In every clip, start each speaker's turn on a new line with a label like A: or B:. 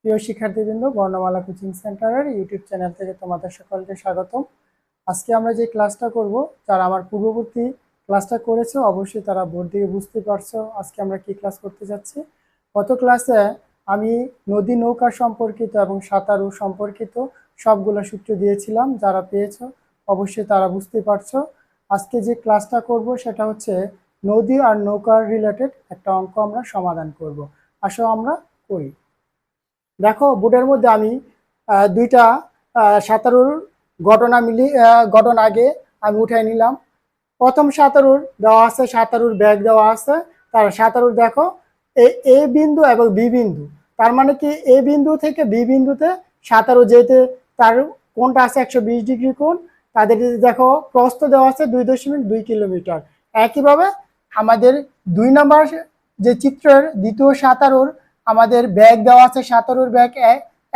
A: প্রিয় শিক্ষার্থীবৃন্দ, বর্ণমালা কোচিং সেন্টারের ইউটিউব চ্যানেল থেকে তোমাদের সকলকে স্বাগতম। আজকে আমরা যে ক্লাসটা করব, যারা আমার পূর্ববর্তী ক্লাসটা করেছে অবশ্যই তারা বোর্ড দিয়ে বুঝতে পারছো আজকে আমরা কি ক্লাস করতে যাচ্ছি। গত ক্লাসে আমি নদী নৌকা সম্পর্কিত এবং সাঁতারু সম্পর্কিত সবগুলো সূত্র দিয়েছিলাম, যারা পেয়েছো অবশ্যই তারা বুঝতে পারছো। আজকে যে ক্লাসটা করব সেটা হচ্ছে নদী আর নৌকার রিলেটেড একটা অঙ্ক আমরা সমাধান করব। আসো আমরা করি। দেখো, বোর্ডের মধ্যে আমি দুইটা সাঁতারুর ঘটনা আগে আমি উঠাই নিলাম। প্রথম সাঁতারুর দেওয়া আছে, সাঁতারুর ব্যাগ দেওয়া আছে। তার সাঁতারুর দেখো এ বিন্দু এবং বি বিন্দু, তার মানে কি এ বিন্দু থেকে বি বিন্দুতে সাঁতারু যেতে তার কোণটা আছে 120 ডিগ্রি কোণ। তাদের দেখো প্রস্থ দেওয়া আছে 2.2 কিলোমিটার। একইভাবে আমাদের 2 নম্বর যে চিত্রের দ্বিতীয় সাঁতারুর আমাদের ব্যাগ দেওয়া আছে, সাঁতারুর ব্যাগ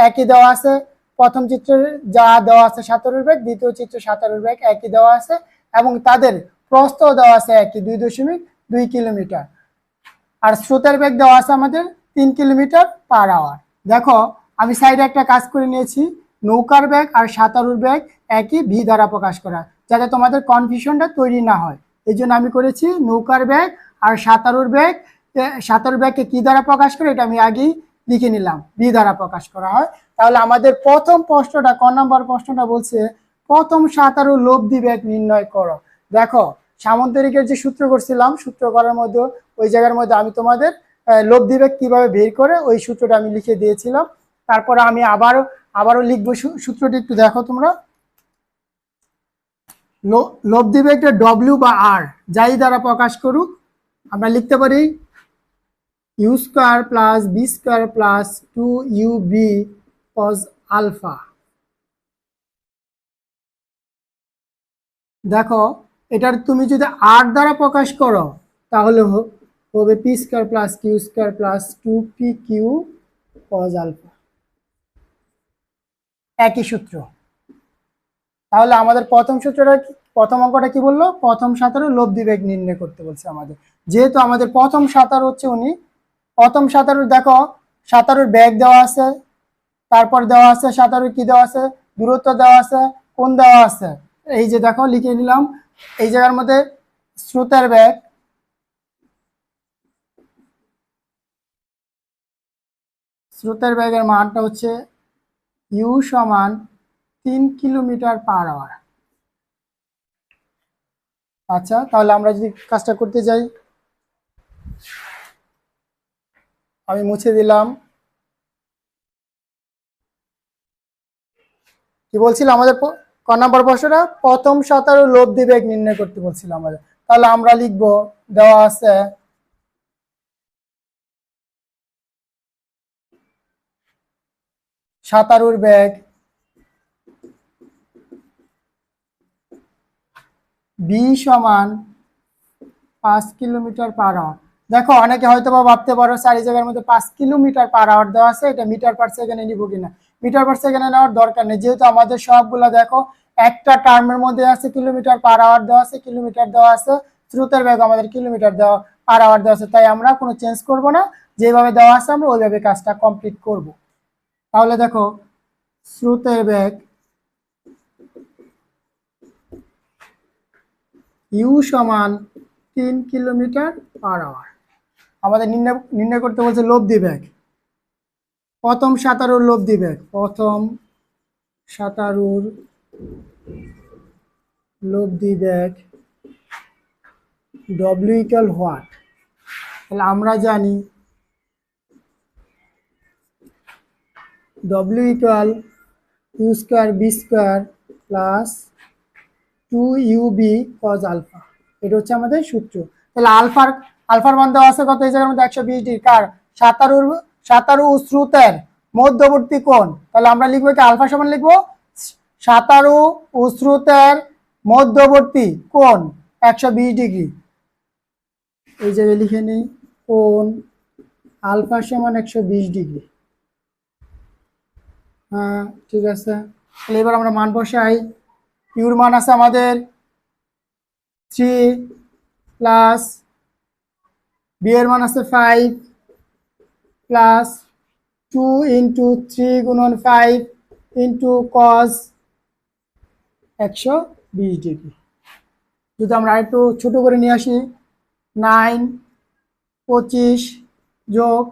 A: একই দেওয়া আছে। প্রথম চিত্রে যা দেওয়া আছে সাঁতারুর ব্যাগ, দ্বিতীয় চিত্রে সাঁতারুর ব্যাগ একই দেওয়া আছে এবং তাদের প্রস্থ দেওয়া আছে একই 2.2 কিলোমিটার। আর স্রোতের বেগ দেওয়া আছে আমাদের 3 কিলোমিটার পার আওয়ার। দেখো, আমি সাইডে একটা কাজ করে নিয়েছি, নৌকার ব্যাগ আর সাঁতারুর ব্যাগ একই ভি দ্বারা প্রকাশ করা, যাতে তোমাদের কনফিউশনটা তৈরি না হয়। এই জন্য আমি করেছি নৌকার ব্যাগ আর সাঁতারুর ব্যাগকে কি দ্বারা প্রকাশ করে এটা আমি আগেই লিখে নিলাম, ভি দ্বারা প্রকাশ করা হয়। তাহলে আমাদের প্রথম প্রশ্নটা, ক নম্বর প্রশ্নটা বলছে প্রথম সাঁতারু লব্ধি ব্যাগ নির্ণয় করো। দেখো, সামন্তরিকের যে সূত্র করছিলাম, সূত্র করার মধ্যে ওই জায়গার মধ্যে আমি তোমাদের লব্ধি ব্যাগ কিভাবে বের করে ওই সূত্রটা আমি লিখে দিয়েছিলাম। তারপরে আমি আবারও লিখবো সূত্রটি, একটু দেখো তোমরা। লব্ধি ব্যাগটা ডব্লিউ বা আর যাই দ্বারা প্রকাশ করুক, আমরা লিখতে পারি U square plus B square plus 2UB cos alpha. দেখো, এটার তুমি যদি আর দ্বারা প্রকাশ করো তাহলে হবে P square plus Q square plus 2PQ cos alpha, একই সূত্র। তাহলে আমাদের প্রথম অঙ্কটা কি বললো? প্রথম সাঁতারু লব্ধি বেগ নির্ণয় করতে বলছে আমাদের। যেহেতু আমাদের প্রথম সাঁতার হচ্ছে উনি, প্রথম সাঁতারুর দেখো সাঁতারুর ব্যাগ দেওয়া আছে, তারপর দেওয়া আছে সাঁতারুর কি দেওয়া আছে, দূরত্ব দেওয়া আছে, কোণ দেওয়া আছে। এই যে দেখো লিখে নিলাম এই জায়গার মধ্যে স্রোতের ব্যাগের মানটা হচ্ছে ইউ সমান 3 কিলোমিটার পার আওয়ার। আচ্ছা, তাহলে আমরা যদি কাজটা করতে যাই, আমি মুছে দিলাম। কি বলছিল আমাদের ক নম্বর প্রশ্নটা? প্রথম সাঁতারু লব্ধি বেগ নির্ণয় করতে বলছিল আমাদের। তাহলে আমরা লিখব, দেওয়া আছে সাঁতারুর বেগ বি সমান 5 কিলোমিটার পার আওয়ার। দেখো, অনেকে হয়তো বা ভাবতে পারো চারি জায়গার মধ্যে 5 কিলোমিটার পার আওয়ার দেওয়া আছে, এটা মিটার পার সেকেন্ডে নিব কিনা। মিটার পার সেকেন্ডে নেওয়ার দরকার নেই, যেহেতু আমাদের সবগুলা দেখো একটা টার্মের মধ্যে আছে। কিলোমিটার পার আওয়ার দেওয়া আছে, কিলোমিটার দেওয়া আছে, স্রোতের বেগ আমাদের কিলোমিটার দেওয়া পার আওয়ার দেওয়া আছে, তাই আমরা কোনো চেঞ্জ করব না, যেভাবে দেওয়া আছে আমরা ওইভাবে কাজটা কমপ্লিট করব। তাহলে দেখো, স্রোতের বেগ ইউ সমান 3 কিলোমিটার পার আওয়ার। আমাদের নির্ণয় করতে বলছে লব্ধি বেগ। প্রথম সাঁতারুর লব্ধি বেগ, প্রথম সাঁতারুর লব্ধি বেগ ডব্লিউ ইকুয়াল হোয়াট? তাহলে আমরা জানি W equal U square B square plus 2UB cos alpha. এটা হচ্ছে আমাদের সূত্র। তাহলে আলফার মান দেওয়া আছে কত? এই জায়গার মধ্যে 120 ডিগ্রি। কার? সাঁতারু ও স্রোতের মধ্যবর্তী কোণ। তাহলে আমরা লিখবো কি? আলফা সমান লিখবো সাঁতারু ও স্রোতের মধ্যবর্তী কোণ 120 ডিগ্রি। এই জায়গায় লিখে নিই কোণ আলফা সমান 120 ডিগ্রি। হ্যাঁ, ঠিক আছে। তাহলে এবার আমরা মান বসাই। ইউর মান আছে আমাদের 3 প্লাস বি এর মান আছে 5 প্লাস 2 ইন্টু 3 গুণন 5 ইন্টু কস 120 ডিগ্রি। যদি আমরা একটু ছোট করে নিয়ে আসি, 9 25 যোগ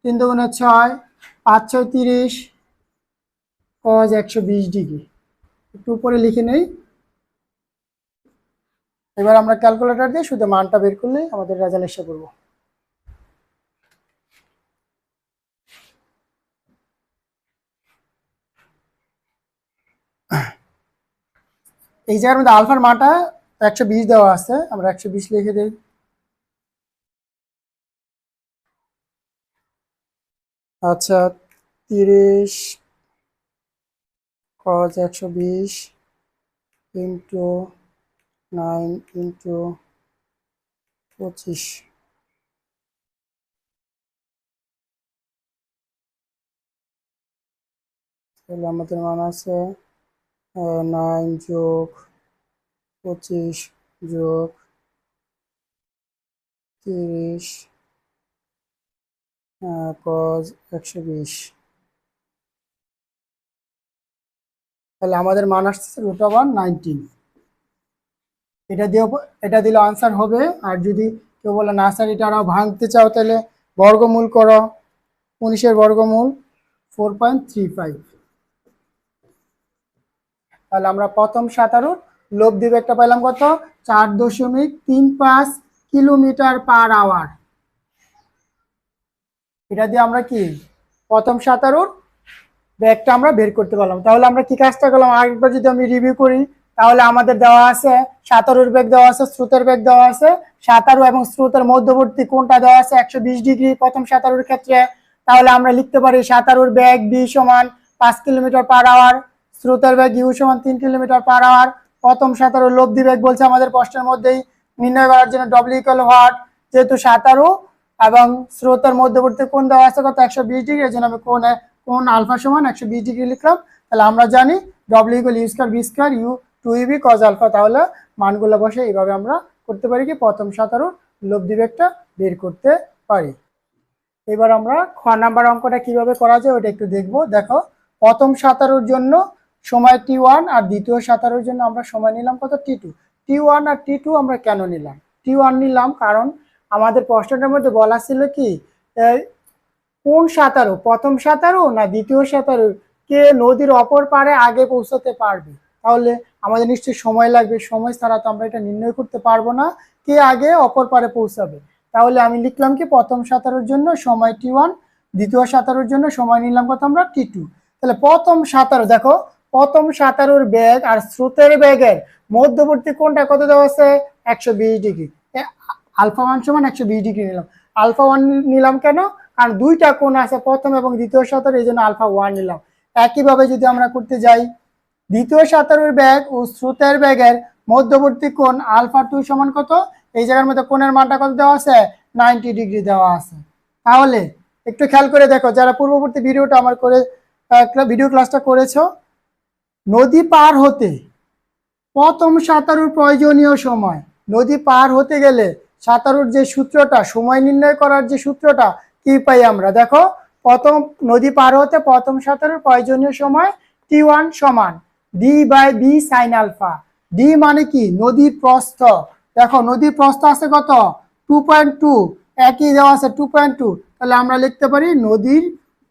A: 3 দুগুণে 6 5 6 30 কস 120 ডিগ্রি। একটু উপরে লিখে নেই। এবার আমরা ক্যালকুলেটর দিয়ে শুধু মানটা বের করলে আমাদের রেজাল্ট এসে পড়বো। এই জায়গার মধ্যে আলফার মানটা 120 দেওয়া আছে, আমরা 120 লিখে দিই। আচ্ছা, 30 cos 120 ইন্টু 9 ইন্টু 25, তাহলে আমাদের মান আছে 9 যোগ 25 যোগ 30 cos 120। তাহলে আমাদের মান আসছে √19। এটা দিলে আনসার হবে। আর যদি কেউ বলে না স্যার এটা আরো ভাঙতে চাও, তাহলে বর্গমূল করো। 19-এর বর্গমূল 4.35। তাহলে আমরা প্রথম 17 লব দিবেগটা পাইলাম কত? 4.35 কিলোমিটার/আওয়ার। এটা দিয়ে আমরা কি প্রথম 17 ব্যাগটা আমরা বের করতে পারলাম। তাহলে আমরা কি কাজটা করলাম আরেকবার যদি আমি রিভিউ করি, তাহলে আমাদের দেওয়া আছে 17 বেগ দেওয়া আছে, স্রোতের বেগ দেওয়া আছে। 17 এবং স্রোতের মধ্যবর্তী কোণটা দেওয়া আছে 120 ডিগ্রি প্রথম 17 ক্ষেত্রে। তাহলে আমরা লিখতে পারি 17 বেগ বি সমান 5 কিলোমিটার/আওয়ার, স্রোতের বেগ ইউ সমান 3 কিলোমিটার/আওয়ার। প্রথম 17 লব্ধি বেগ বলছে আমাদের প্রশ্নের মধ্যেই নির্ণয় করার জন্য ডব্লিউ ইকুয়াল হোয়াট, যেহেতু 17 এবং স্রোতের মধ্যবর্তী কোণ দেওয়া আছে কত 120 ডিগ্রি, এর জন্য আমি কোণ আলফা সমান 120 ডিগ্রি লিখলাম। তাহলে আমরা জানি W equal U square B square U 2ab cos alpha. তাহলে মানগুলো বসে এইভাবে আমরা করতে পারি কি প্রথম 17 লব্ধি বেগটা বের করতে পারি। এবার আমরা খ নাম্বার অঙ্কটা কিভাবে করা যায় ওটা একটু দেখবো। দেখো, প্রথম 17 জন্য সময় t1 আর দ্বিতীয় 17 জন্য আমরা সময় নিলাম কত t2। t1 আর t2 আমরা কেন নিলাম? t1 নিলাম কারণ আমাদের প্রশ্নটার মধ্যে বলা ছিল কি কোন 17 প্রথম 17 না দ্বিতীয় 17 কে নদীর অপর পারে আগে পৌঁছাতে পারবে। তাহলে আমাদের নিশ্চয়ই সময় লাগবে, সময় ছাড়া তো আমরা এটা নির্ণয় করতে পারবো না কে আগে অপর পারে পৌঁছাবে। তাহলে আমি লিখলাম কি প্রথম 17 জন্য সময় t1, দ্বিতীয় 17 জন্য সময় নিলাম কত আমরা t2। তাহলে প্রথম 17 দেখো, প্রথম 17 বেগ আর স্রোতের বেগের মধ্যবর্তী কোণটা কত দেওয়া আছে 120 ডিগ্রি। আলফা 1 সমান 120 ডিগ্রি নিলাম। আলফা 1 নিলাম কেন? কারণ দুইটা কোণ আছে প্রথম এবং দ্বিতীয় 17, এই জন্য আলফা 1 নিলাম। একইভাবে যদি আমরা করতে যাই দ্বিতীয় 17 বেগ ও স্রোতের বেগের মধ্যবর্তী কোণ আলফা 2 সমান কত, এই জায়গার মধ্যে কোণের মানটা কত দেওয়া আছে 90 ডিগ্রি দেওয়া আছে। তাহলে একটু খেয়াল করে দেখো, যারা পূর্ববর্তী ভিডিওটা আমার করে ভিডিও ক্লাসটা করেছো, নদী পার হতে প্রথম 17 প্রয়োজনীয় সময়, নদী পার হতে গেলে 17 যে সূত্রটা সময় নির্ণয় করার যে সূত্রটা কি পাই আমরা, দেখো প্রথম নদী পার হতে প্রথম 17 প্রয়োজনীয় সময় t1 সমান d/b sin আলফা। d মানে কি নদীর প্রস্থ। দেখো নদীর প্রস্থ আছে কত 2.2, একই দেওয়া আছে 2.2। তাহলে আমরা লিখতে পারি নদীর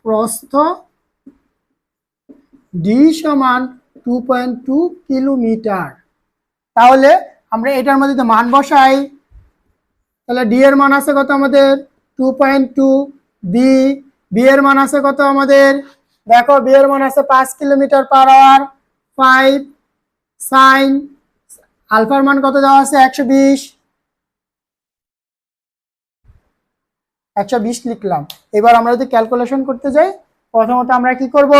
A: প্রস্থ d সমান 2.2 কিলোমিটার। তাহলে আমরা এটার মধ্যে মান বসাই, তাহলে ডি এর মান আছে কত আমাদের 2.2, বি এর মান আছে কত আমাদের, দেখো বি এর মান আছে 5 কিলোমিটার/আওয়ার, 5 সাইন আলফার মান কত দেওয়া আছে 120 লিখলাম। এবার আমরা যদি ক্যালকুলেশন করতে যাই, প্রথমত আমরা কি করব,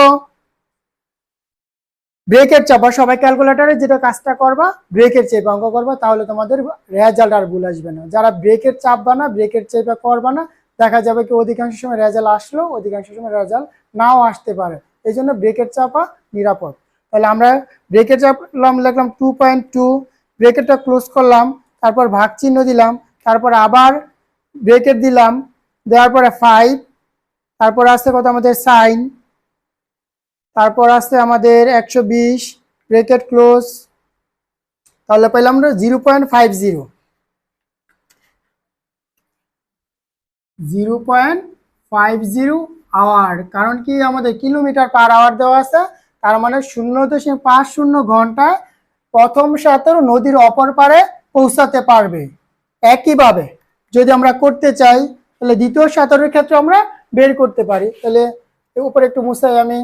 A: ব্রেকের চাপ, সবাই ক্যালকুলেটরে যেটা কাজটা করবা ব্রেকের চেপে অঙ্ক করবা, তাহলে তোমাদের রেজাল্ট আর ভুল আসবে না। যারা ব্রেকের চাপবা না, ব্রেকের চেপে করবা না, দেখা যাবে কি অধিকাংশ সময় রেজাল্ট আসলো, অধিকাংশ সময় রেজাল্ট নাও আসতে পারে। এই জন্য ব্রেকের চাপা নিরাপদ। তাহলে আমরা ব্রেকের চাপ লিখলাম 2.2, ব্রেকেটটা ক্লোজ করলাম, তারপর ভাগ চিহ্ন দিলাম, তারপর আবার ব্রেকেট দিলাম, দেওয়ার পরে 5 তারপর আসছে কত আমাদের সাইন, তারপর আসছে আমাদের 120 ব্রেকেট ক্লোজ, তাহলে পেলাম আমরা 0.50, 0.50 আওয়ার। কারণ কি আমাদের কিলোমিটার পার আওয়ার দেওয়া আছে, তার মানে 0.50 ঘন্টায় প্রথম সাঁতারু নদীর অপর পারে পৌঁছাতে পারবে। একইভাবে যদি আমরা করতে চাই তাহলে দ্বিতীয় সাঁতারের ক্ষেত্রে আমরা বের করতে পারি। তাহলে উপরে একটু মুছাই আমি।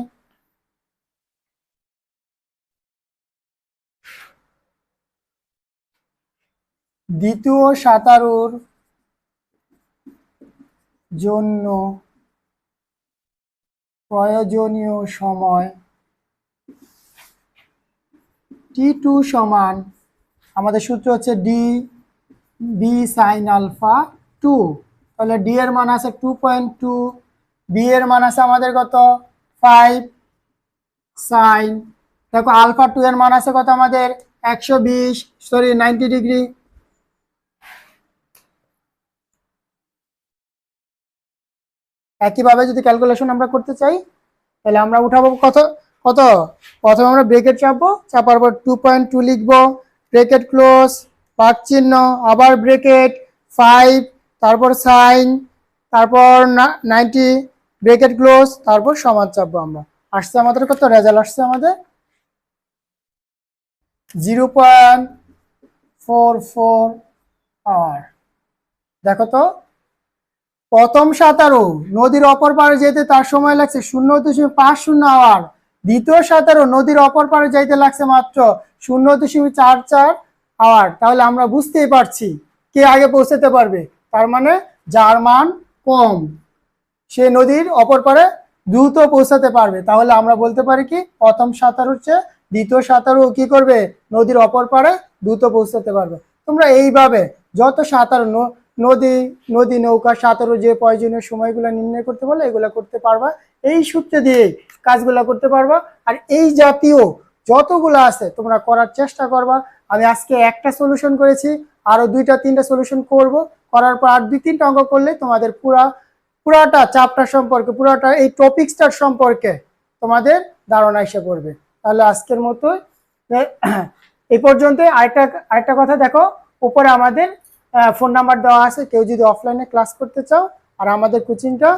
A: দ্বিতীয় সাঁতারুর জন্য প্রয়োজনীয় সময় T2 সমান, আমাদের সূত্র হচ্ছে ডি বি সাইন আলফা 2। তাহলে ডি এর মান আছে 2.2, বি এর মান আছে আমাদের কত 5 সাইন, দেখো আলফা 2 এর মান আছে কত আমাদের 120, সরি 90 ডিগ্রি। একইভাবে যদি ক্যালকুলেশন আমরা করতে চাই তাহলে আমরা উঠাবো কত কত, প্রথমে আমরা ব্রেকেট চাপবো, চাপার পর 2.2 লিখবো, ব্রেকেট ক্লোজ, ভাগ চিহ্ন, আবার ব্রেকেট 5, তারপর সাইন, তারপর 90 ব্রেকেট ক্লোজ, তারপর সমান চাপবো আমরা। আসছে আমাদের কত রেজাল্ট আসছে আমাদের 0.44 আওয়ার। দেখো তো প্রথম সাঁতারু নদীর অপর পারে যেতে তার সময় লাগছে 0.50 আওয়ার, দ্বিতীয় সাঁতারু নদীর অপর পারে যাইতে লাগছে মাত্র 0.44 আওয়ার। তাহলে আমরা বুঝতেই পারছি কে আগে পৌঁছাতে পারবে, তার মানে যার মান কম সে নদীর অপর পারে দ্রুত পৌঁছাতে পারবে। তাহলে আমরা বলতে পারি কি প্রথম সাঁতারুর চেয়ে দ্বিতীয় সাঁতারু কি করবে, নদীর অপর পারে দ্রুত পৌঁছাতে পারবে। তোমরা এইভাবে যত সাঁতারু নদী নদী নৌকা সাঁতারু যে প্রয়োজনীয় সময়গুলো নির্ণয় করতে পারলে এগুলো করতে পারবা, এই সূত্র দিয়ে কাজগুলো করতে পারবা। আর এই জাতীয় যতগুলো আছে তোমরা করার চেষ্টা করবা। আমি আজকে একটা সলিউশন করেছি, আরো 2-3টা সলিউশন করব, করার পর আর 2-3টা অঙ্ক করলে তোমাদের পুরাটা চ্যাপ্টার সম্পর্কে, পুরাটা এই টপিকসটার সম্পর্কে তোমাদের ধারণা এসে পড়বে। তাহলে আজকের মতো এই পর্যন্ত। আরেকটা কথা দেখো, উপরে আমাদের ফোন নাম্বার দেওয়া আছে, কেউ যদি অফলাইনে ক্লাস করতে চাও। আর আমাদের কোচিংটা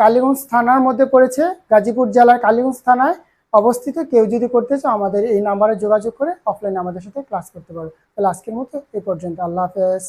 A: কালীগঞ্জ থানার মধ্যে পড়েছে, গাজীপুর জেলার কালীগঞ্জ থানায় অবস্থিত। কেউ যদি করতে চাও আমাদের এই নাম্বারে যোগাযোগ করে অফলাইনে আমাদের সাথে ক্লাস করতে পারো। তাহলে আজকের মতো এই পর্যন্ত, আল্লাহ হাফেজ।